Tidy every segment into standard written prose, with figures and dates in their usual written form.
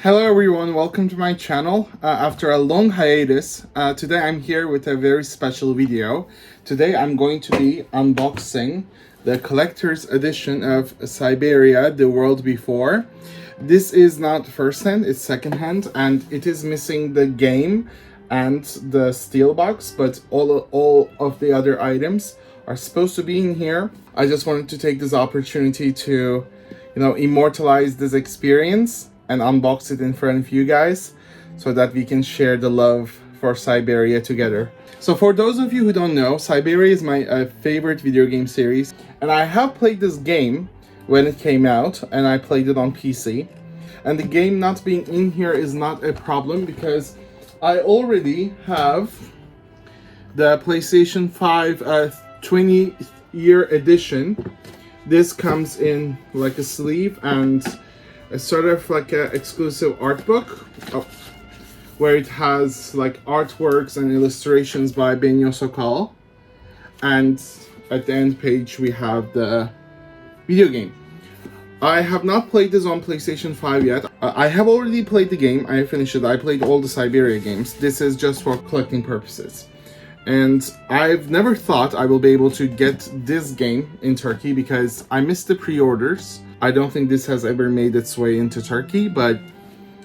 Hello everyone, welcome to my channel. After a long hiatus, today I'm here with a very special video. Today I'm going to be unboxing the collector's edition of Syberia, The World Before. This is not first hand, it's second hand, and it is missing the game and the steel box, but all of the other items are supposed to be in here. I just wanted to take this opportunity to, immortalize this experience and unbox it in front of you guys so that we can share the love for Syberia together. So for those of you who don't know, Syberia is my favorite video game series, and I have played this game when it came out, and I played it on PC. And the game not being in here is not a problem because I already have the PlayStation 5 20-year edition. This comes in like a sleeve and it's sort of like an exclusive art book where it has like artworks and illustrations by Benyo Sokal, and at the end page we have the video game. I have not played this on PlayStation 5 yet. I have already played the game. I finished it. I played all the Syberia games. This is just for collecting purposes. And I've never thought I will be able to get this game in Turkey because I missed the pre-orders. I don't think this has ever made its way into Turkey, but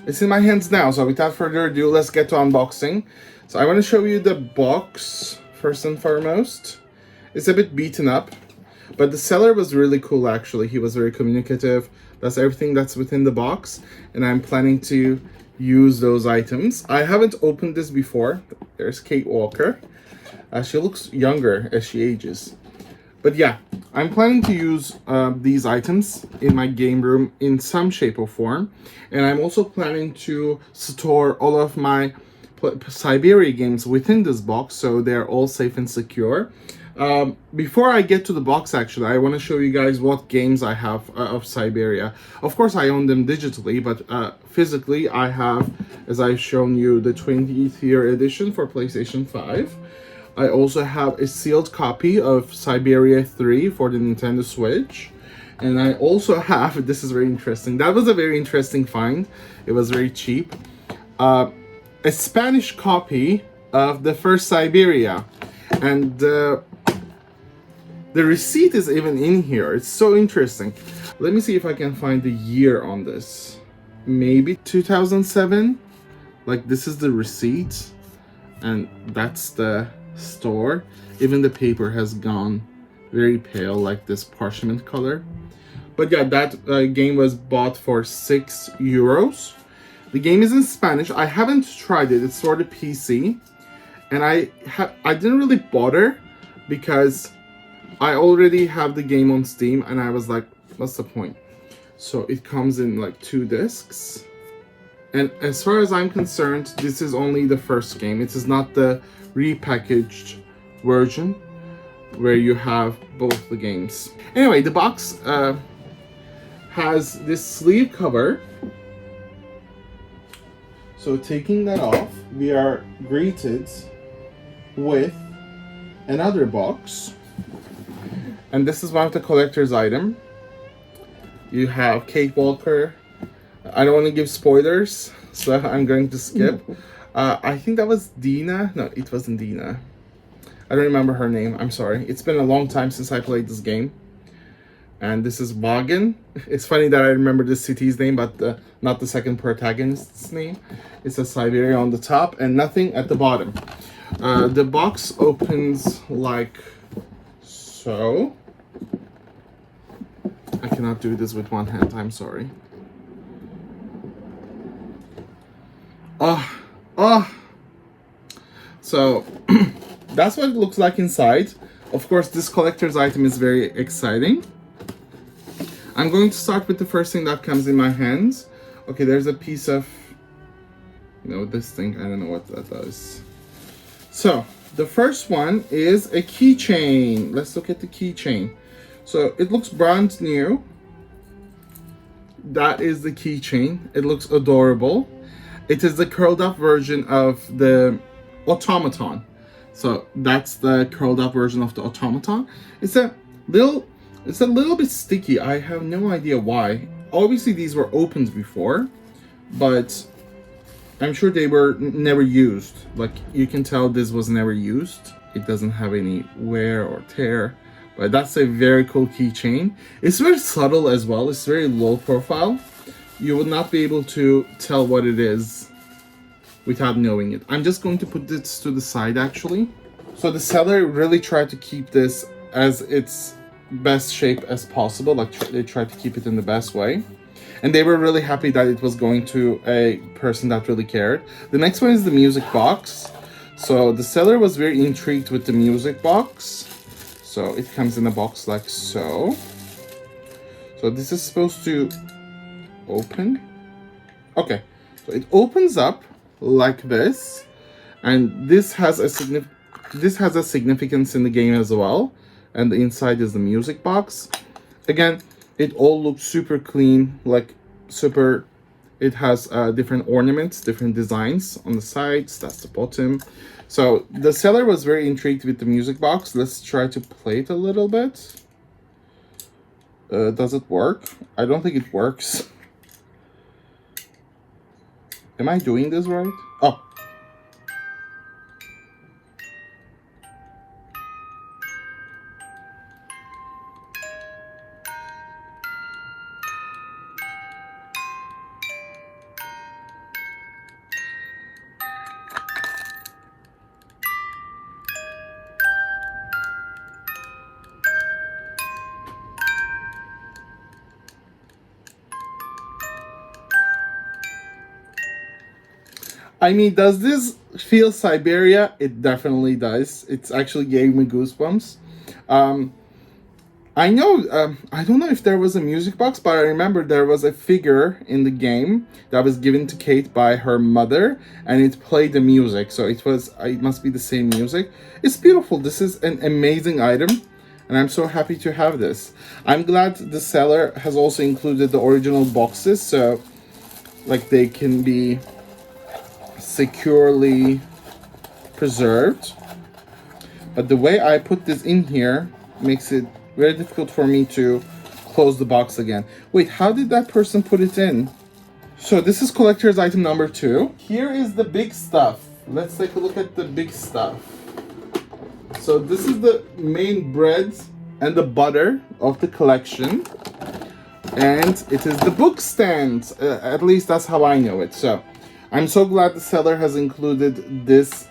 it's in my hands now. So without further ado, let's get to unboxing. So I want to show you the box first and foremost. It's a bit beaten up, but the seller was really cool actually. He was very communicative. That's everything that's within the box, and I'm planning to use those items. I haven't opened this before. There's Kate Walker. She looks younger as she ages. But yeah, I'm planning to use these items in my game room in some shape or form. And I'm also planning to store all of my Syberia games within this box so they're all safe and secure. Before I get to the box, actually, I want to show you guys what games I have of Syberia. Of course, I own them digitally, but physically, I have, as I've shown you, the 20th year edition for PlayStation 5. I also have a sealed copy of Syberia 3 for the Nintendo Switch. And I also have, this is very interesting, that was a very interesting find, it was very cheap, a Spanish copy of the first Syberia. And the receipt is even in here. It's so interesting. Let me see if I can find the year on this. Maybe 2007? Like, this is the receipt, and that's the store. Even the paper has gone very pale, like this parchment color. But yeah, that game was bought for €6. The game is in Spanish. I haven't tried it. It's for the PC, and I didn't really bother because I already have the game on Steam, and I was like, what's the point? So it comes in like 2 discs. And as far as I'm concerned, this is only the first game. It is not the repackaged version where you have both the games. Anyway, the box has this sleeve cover. So taking that off, we are greeted with another box. And this is one of the collector's items. You have Kate Walker. I don't want to give spoilers, so I'm going to skip. I think that was Dina. No, it wasn't Dina. I don't remember her name. I'm sorry. It's been a long time since I played this game. And this is Vagan. It's funny that I remember the city's name, but not the second protagonist's name. It says Syberia on the top and nothing at the bottom. The box opens like so. I cannot do this with one hand. I'm sorry. So that's what it looks like inside. Of course, this collector's item is very exciting. I'm going to start with the first thing that comes in my hands. Okay, there's a piece of, this thing, I don't know what that does. So the first one is a keychain. Let's look at the keychain. So it looks brand new. That is the keychain. It looks adorable. It is the curled up version of the automaton. So that's the curled up version of the automaton. It's a little bit sticky. I have no idea why. Obviously these were opened before, but I'm sure they were never used. Like, you can tell this was never used. It doesn't have any wear or tear, but that's a very cool keychain. It's very subtle as well. It's very low profile. You would not be able to tell what it is without knowing it. I'm just going to put this to the side actually. So the seller really tried to keep this as its best shape as possible. Like, they tried to keep it in the best way. And they were really happy that it was going to a person that really cared. The next one is the music box. So the seller was very intrigued with the music box. So it comes in a box like so. So this is supposed to open. Okay, so it opens up like this. And this has a significance in the game as well. And the inside is the music box. Again, it all looks super clean, like super. It has different ornaments, different designs on the sides. That's the bottom. So the seller was very intrigued with the music box. Let's try to play it a little bit. Does it work? I don't think it works. Am I doing this right? Oh. I mean, does this feel Syberia? It definitely does. It's actually gave me goosebumps. I know, I don't know if there was a music box, but I remember there was a figure in the game that was given to Kate by her mother, and it played the music. So it must be the same music. It's beautiful. This is an amazing item, and I'm so happy to have this. I'm glad the seller has also included the original boxes, so like they can be securely preserved. But the way I put this in here makes it very difficult for me to close the box again. Wait, how did that person put it in? So this is collector's item number 2. Here is the big stuff. Let's take a look at the big stuff. So this is the main bread and the butter of the collection. And it is the book stand. At least that's how I know it. So I'm so glad the seller has included this,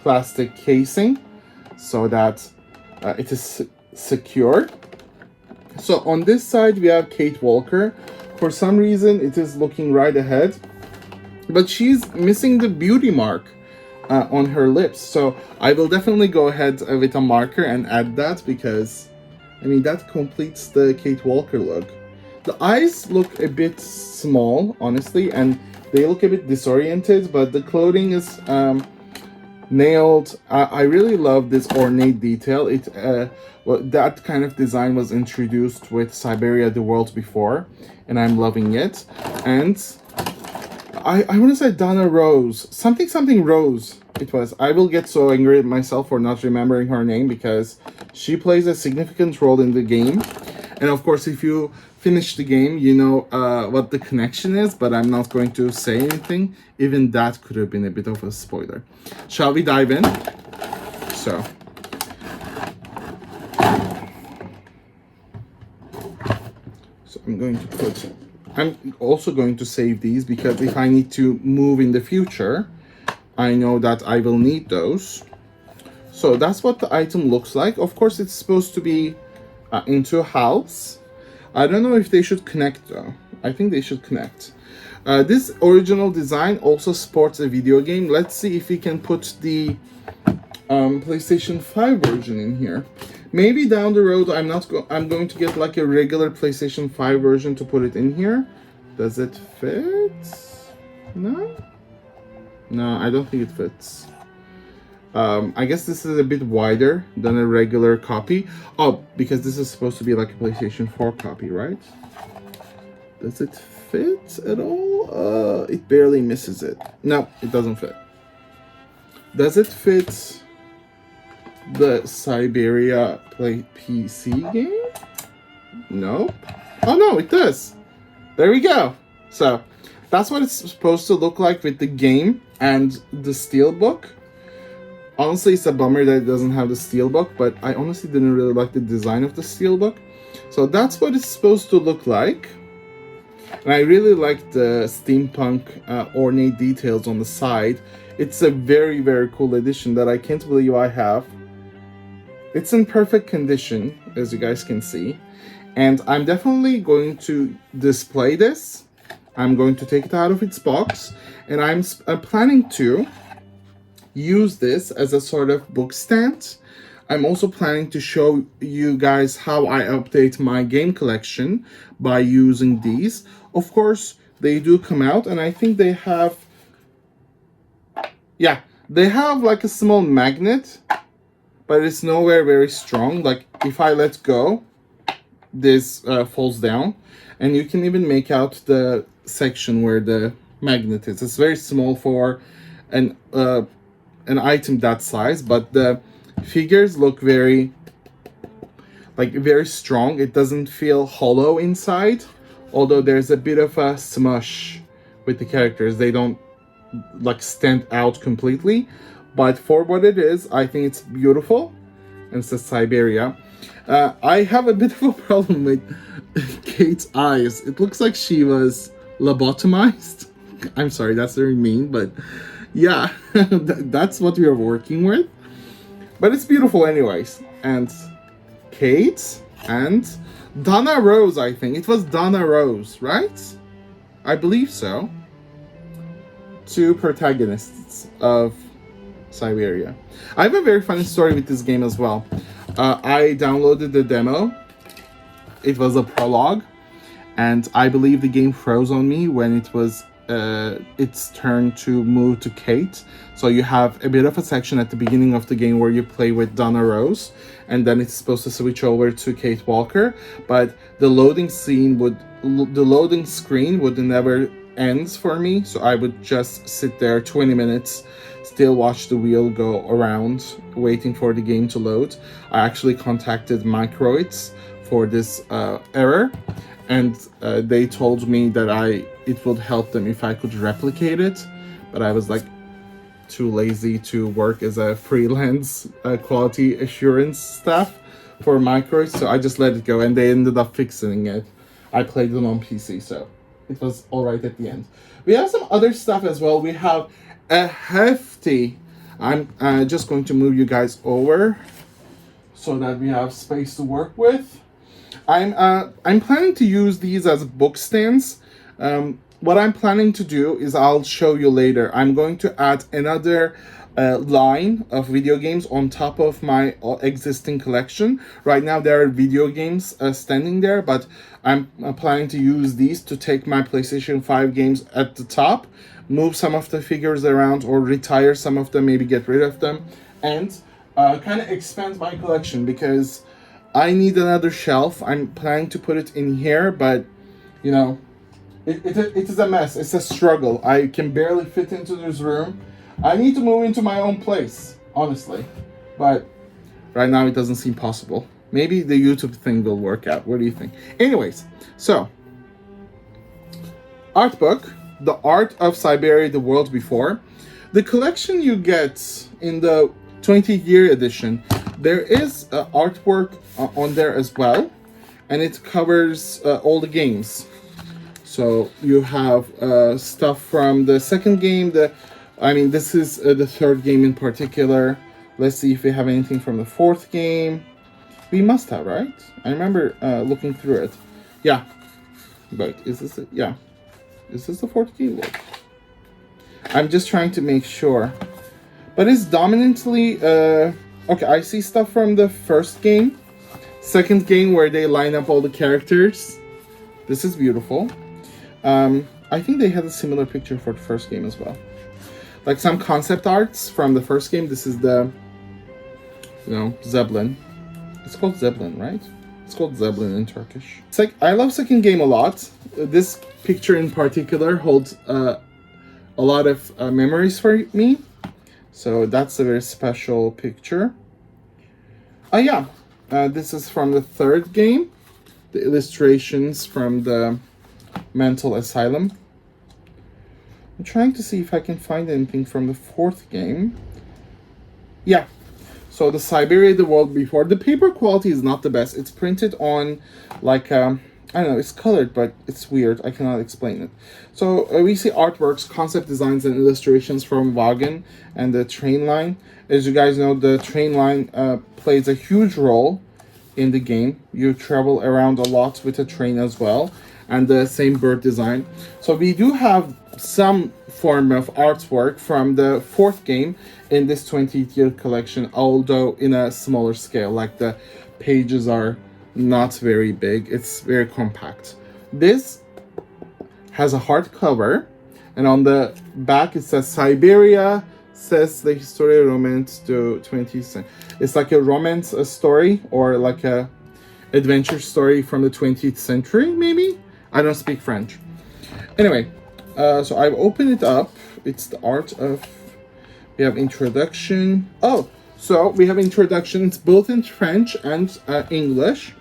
plastic casing so that it is secure. So on this side we have Kate Walker. For some reason it is looking right ahead, but she's missing the beauty mark on her lips. So I will definitely go ahead with a marker and add that, because I mean that completes the Kate Walker look. The eyes look a bit small, honestly, and they look a bit disoriented, but the clothing is nailed. I really love this ornate detail. That kind of design was introduced with Syberia the World before, and I'm loving it. And I want to say Donna Rose, something Rose it was. I will get so angry at myself for not remembering her name, because she plays a significant role in the game. And of course, if you finish the game, you know what the connection is, but I'm not going to say anything. Even that could have been a bit of a spoiler. Shall we dive in? So I'm also going to save these, because if I need to move in the future, I know that I will need those. So that's what the item looks like. Of course, it's supposed to be into a house. I don't know if they should connect though. I think they should connect. This original design also sports a video game. Let's see if we can put the PlayStation 5 version in here. Maybe down the road I'm going to get like a regular PlayStation 5 version to put it in here. Does it fit? No? No, I don't think it fits. I guess this is a bit wider than a regular copy. Oh, because this is supposed to be like a PlayStation 4 copy, right? Does it fit at all? It barely misses it. No, it doesn't fit. Does it fit the Syberia Play PC game? No. Oh no, it does. There we go. So that's what it's supposed to look like with the game and the steelbook. Honestly, it's a bummer that it doesn't have the steelbook, but I honestly didn't really like the design of the steelbook. So that's what it's supposed to look like. And I really like the steampunk ornate details on the side. It's a very, very cool edition that I can't believe I have. It's in perfect condition, as you guys can see. And I'm definitely going to display this. I'm going to take it out of its box. And I'm planning to use this as a sort of book stand. I'm also planning to show you guys how I update my game collection by using these. Of course, they do come out, and I think they have, yeah, they have like a small magnet, but it's nowhere very strong. Like if I let go, this falls down, and you can even make out the section where the magnet is. It's very small for an item that size, but the figures look very strong. It doesn't feel hollow inside, although there's a bit of a smush with the characters. They don't like stand out completely, but for what it is, I think it's beautiful. And it says Syberia. I have a bit of a problem with Kate's eyes. It looks like she was lobotomized. I'm sorry, that's very mean, but yeah, that's what we are working with. But it's beautiful anyways. And Kate and Donna Rose, I think. It was Donna Rose, right? I believe so. Two protagonists of Syberia. I have a very funny story with this game as well. I downloaded the demo. It was a prologue. And I believe the game froze on me when it was its turn to move to Kate. So you have a bit of a section at the beginning of the game where you play with Donna Rose, and then it's supposed to switch over to Kate Walker, but the loading screen would never end for me, so I would just sit there 20 minutes, still watch the wheel go around, waiting for the game to load. I actually contacted Microids for this error, and they told me that it would help them if I could replicate it, but I was like too lazy to work as a freelance quality assurance staff for Microids, so I just let it go, and they ended up fixing it. I played it on PC, so it was alright at the end. We have some other stuff as well. We have a hefty, I'm just going to move you guys over so that we have space to work with. I'm planning to use these as book stands. What I'm planning to do is, I'll show you later, I'm going to add another line of video games on top of my existing collection. Right now there are video games standing there, but I'm planning to use these to take my PlayStation 5 games at the top, move some of the figures around, or retire some of them, maybe get rid of them, and kind of expand my collection, because I need another shelf. I'm planning to put it in here, but you know, it is a mess. It's a struggle. I can barely fit into this room. I need to move into my own place, honestly. But right now it doesn't seem possible. Maybe the YouTube thing will work out. What do you think? Anyways, so art book, The Art of Syberia, the World Before. The collection you get in the 20-year edition, there is artwork on there as well, and it covers all the games. So you have stuff from the second game. This is the third game in particular. Let's see if we have anything from the fourth game. We must have, right? I remember looking through it. Yeah, but is this it? Yeah, is this the fourth game? Look, I'm just trying to make sure. But it's dominantly okay. I see stuff from the first game, second game where they line up all the characters. This is beautiful. I think they had a similar picture for the first game as well. Like some concept arts from the first game. This is the, Zeppelin. It's called Zeppelin, right? It's called Zeppelin in Turkish. It's like, I love second game a lot. This picture in particular holds a lot of memories for me. So that's a very special picture. This is from the third game. The illustrations from the mental asylum. I'm trying to see if I can find anything from the fourth game. Yeah. So the Syberia, the world before. The paper quality is not the best. It's printed on like I don't know, it's colored, but it's weird. I cannot explain it. So we see artworks, concept designs, and illustrations from Wagen and the train line. As you guys know, the train line plays a huge role in the game. You travel around a lot with a train as well, and the same bird design. So we do have some form of artwork from the fourth game in this 20th year collection, although in a smaller scale. Like the pages are not very big, it's very compact. This has a hardcover, and on the back it says Syberia, says the history romance to 20th century. It's like a romance story, or like a adventure story from the 20th century, maybe? I don't speak French. Anyway, so I've opened it up. It's the art of... We have introduction. Oh, so we have introductions both in French and English.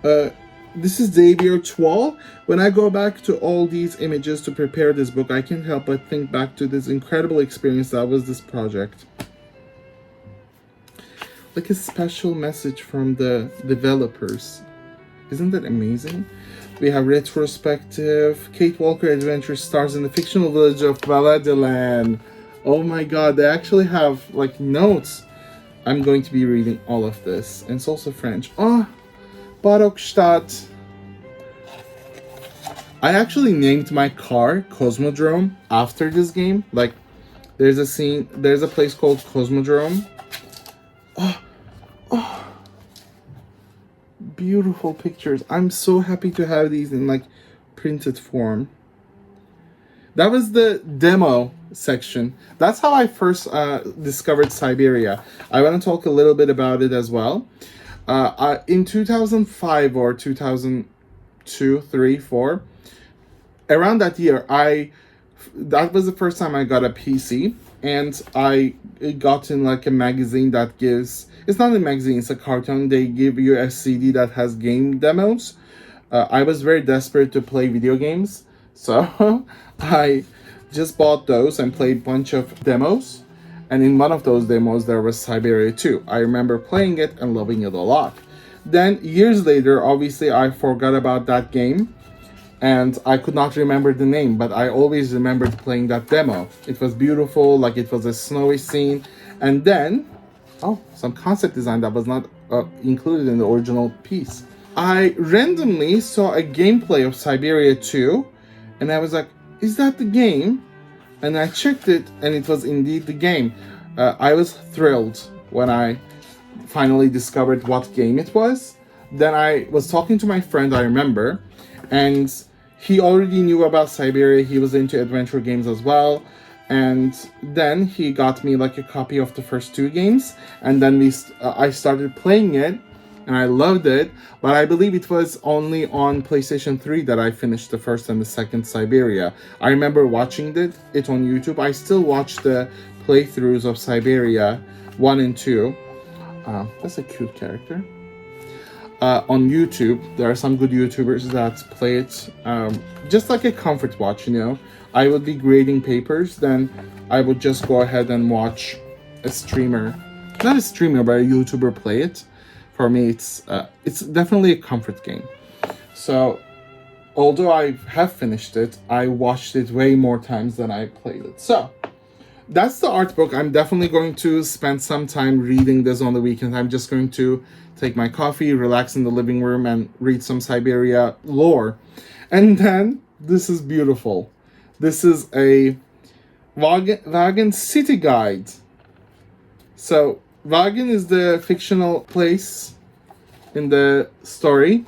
This is Xavier Toile. When I go back to all these images to prepare this book, I can't help but think back to this incredible experience that was this project. Like a special message from the developers. Isn't that amazing? We have retrospective. Kate Walker Adventure stars in the fictional village of Valadelan. Oh my god, they actually have like notes. I'm going to be reading all of this. And it's also French. Oh, Barokstadt. I actually named my car Cosmodrome after this game. Like, there's a scene, there's a place called Cosmodrome. Oh, beautiful pictures. I'm so happy to have these in like printed form. That was the demo section. That's how I first discovered Syberia. I want to talk a little bit about it as well. In 2005 or 2002, 3, 4, around that year, that was the first time I got a PC, and I got in like a magazine that gives... It's not a magazine, it's a cartoon. They give you a CD that has game demos. I was very desperate to play video games, so I just bought those and played a bunch of demos. And in one of those demos, there was Syberia 2. I remember playing it and loving it a lot. Then, years later, obviously, I forgot about that game. And I could not remember the name, but I always remembered playing that demo. It was beautiful, like it was a snowy scene. And then, some concept design that was not included in the original piece. I randomly saw a gameplay of Syberia 2, and I was like, is that the game? And I checked it, and it was indeed the game. I was thrilled when I finally discovered what game it was. Then I was talking to my friend, I remember, and he already knew about Syberia. He was into adventure games as well. And then he got me like a copy of the first 2 games, and then I started playing it, and I loved it. But I believe it was only on PlayStation 3 that I finished the first and the second Syberia. I remember watching it on YouTube. I still watch the playthroughs of Syberia 1 and 2. That's a cute character. On YouTube, there are some good YouTubers that play it just like a comfort watch, you know. I would be grading papers, then I would just go ahead and watch a streamer, not a streamer, but a YouTuber play it. For me, it's definitely a comfort game. So, although I have finished it, I watched it way more times than I played it. So, that's the art book. I'm definitely going to spend some time reading this on the weekend. I'm just going to take my coffee, relax in the living room, and read some Syberia lore. And then, this is beautiful. This is a Wagen city guide. So, Wagen is the fictional place in the story.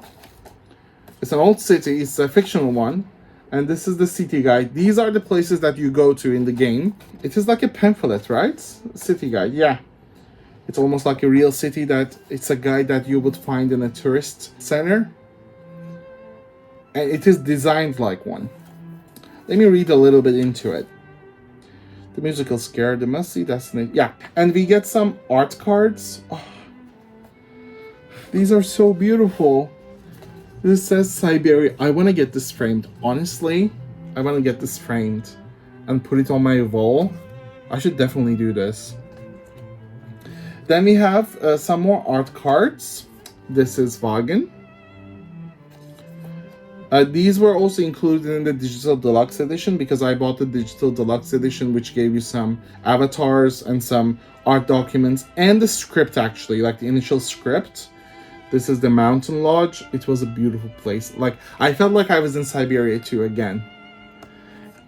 It's an old city, it's a fictional one. And this is the city guide. These are the places that you go to in the game. It is like a pamphlet, right? City guide, yeah. It's almost like a real city it's a guide that you would find in a tourist center. And it is designed like one. Let me read a little bit into it. The musical scare, the must-see destination. Yeah, and we get some art cards. Oh, these are so beautiful. This says Syberia. I want to get this framed. Honestly, I want to get this framed and put it on my wall. I should definitely do this. Then we have some more art cards. This is Wagen. These were also included in the Digital Deluxe Edition because I bought the Digital Deluxe Edition, which gave you some avatars and some art documents and the script, actually, like the initial script. This is the Mountain Lodge. It was a beautiful place. Like, I felt like I was in Syberia too again.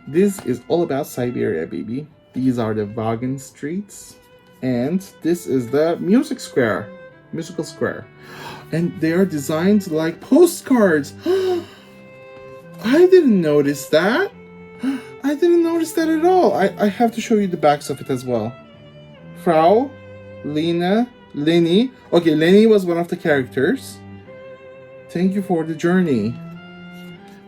This is all about Syberia, baby. These are the Wagen streets. And this is the musical square. And they are designed like postcards. I didn't notice that. I didn't notice that at all. I have to show you the backs of it as well. Frau, Lena, Lenny. Okay, Lenny was one of the characters. Thank you for the journey.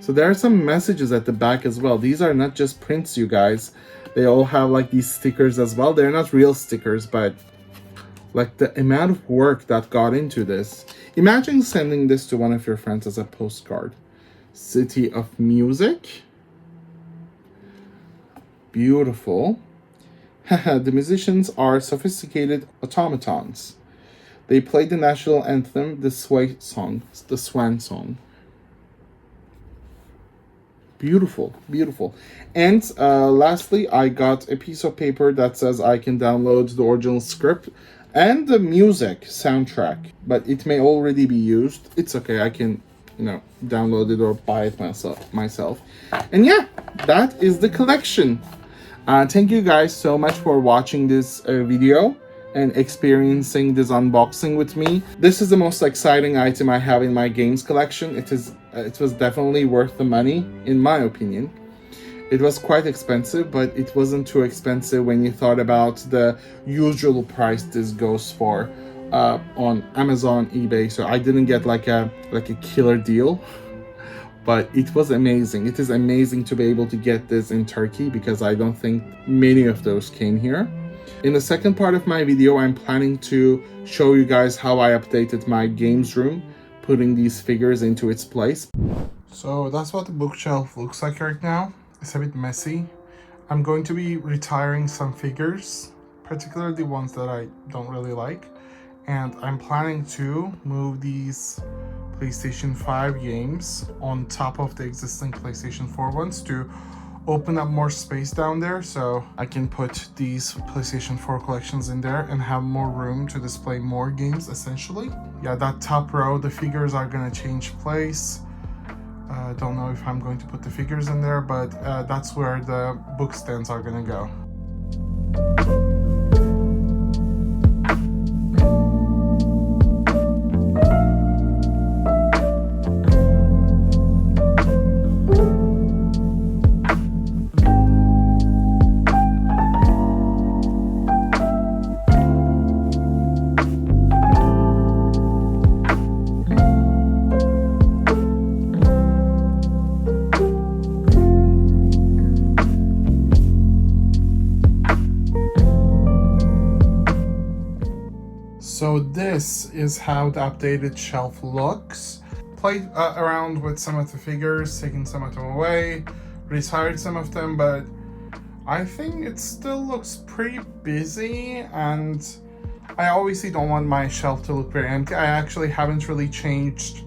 So there are some messages at the back as well. These are not just prints, you guys. They all have like these stickers as well. They're not real stickers, but like the amount of work that got into this. Imagine sending this to one of your friends as a postcard. City of Music. Beautiful. The musicians are sophisticated automatons. They play the national anthem, the Swan Song. Beautiful, beautiful. And lastly, I got a piece of paper that says I can download the original script and the music soundtrack, but it may already be used. It's okay, I can, download it or buy it myself. And yeah, that is the collection. Thank you guys so much for watching this video and experiencing this unboxing with me. This is the most exciting item I have in my games collection. It was definitely worth the money, in my opinion. It was quite expensive, but it wasn't too expensive when you thought about the usual price this goes for on Amazon, eBay. So I didn't get like a killer deal, but it was amazing. It is amazing to be able to get this in Turkey because I don't think many of those came here. In the second part of my video, I'm planning to show you guys how I updated my games room, putting these figures into its place. So that's what the bookshelf looks like right now. It's a bit messy. I'm going to be retiring some figures, particularly the ones that I don't really like. And I'm planning to move these PlayStation 5 games on top of the existing PlayStation 4 ones to open up more space down there so I can put these PlayStation 4 collections in there and have more room to display more games, essentially. Yeah, that top row, the figures are gonna change place. Don't know if I'm going to put the figures in there, but that's where the book stands are gonna go. So this is how the updated shelf looks. Played around with some of the figures, taken some of them away, retired some of them, but I think it still looks pretty busy, and I obviously don't want my shelf to look very empty. I actually haven't really changed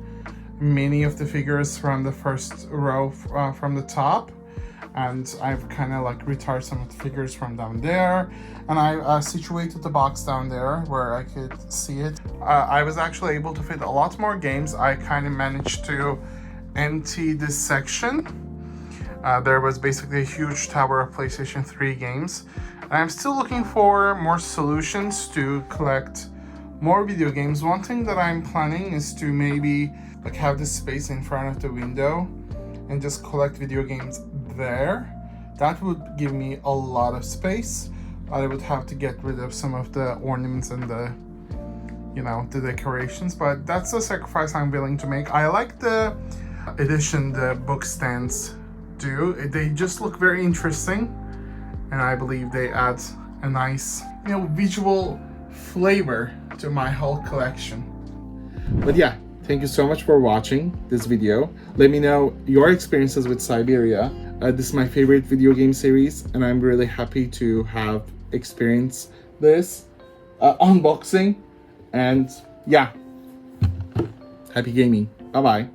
many of the figures from the first row from the top, and I've kind of like retired some of the figures from down there, and I situated the box down there where I could see it. I was actually able to fit a lot more games. I kind of managed to empty this section. There was basically a huge tower of PlayStation 3 games, and I'm still looking for more solutions to collect more video games. One thing that I'm planning is to maybe like have this space in front of the window and just collect video games there. That would give me a lot of space. I would have to get rid of some of the ornaments and the decorations, but that's a sacrifice I'm willing to make. I like the addition the book stands do. They just look very interesting, and I believe they add a nice visual flavor to my whole collection. But yeah, thank you so much for watching this video. Let me know your experiences with Syberia This is my favorite video game series, and I'm really happy to have experienced this unboxing. And yeah, happy gaming. Bye bye.